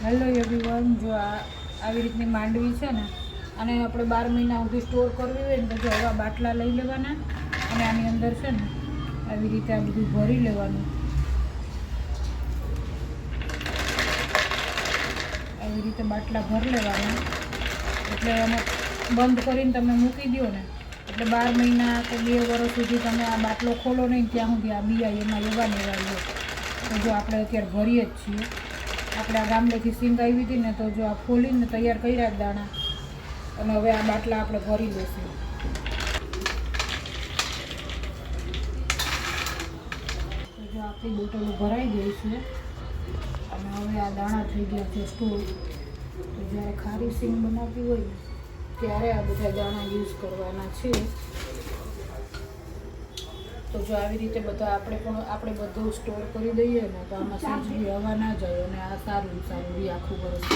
Hello everyone, જો આવી રીતની માંડવી છે ને, અને આપણે 12 મહિના સુધી સ્ટોર કરવી હોય ને તો જો આવા બાટલા લઈ લેવાના અને આની અંદર છે ને આવી રીતે આ બધું ભરી લેવાનું. આવી રીતે બાટલા ભરી લેવાના એટલે એને બંધ કરીને તમે મૂકી દો ને એટલે 12 મહિના કે 2 વર્ષ સુધી તમે આ બાટલો ખોલો નહીં ત્યાં સુધી આ બિયા એમાં એવા ને એવા લો. તો જો આપણે અત્યારે ભરીએ જ છીએ. આપણે આ ગામડેથી સિંગ આવી હતી ને તો જો આ ફોલીને તૈયાર કર્યા દાણા અને હવે આ બાટલા આપણે ભરી લઈશું. તો જો આપણી બોટલો ભરાઈ ગઈ છે અને હવે આ દાણા થઈ ગયા છે સ્ટોર. તો જ્યારે ખારી સિંગ બનાવતી હોય ને ત્યારે આ બધા દાણા યુઝ કરવાના છે. તો જો આવી રીતે બધા આપણે બધું સ્ટોર કરી દઈએ ને તો આમાં સેજ બી હવા ના જાય અને આ સારું બી આખું વર્ષ.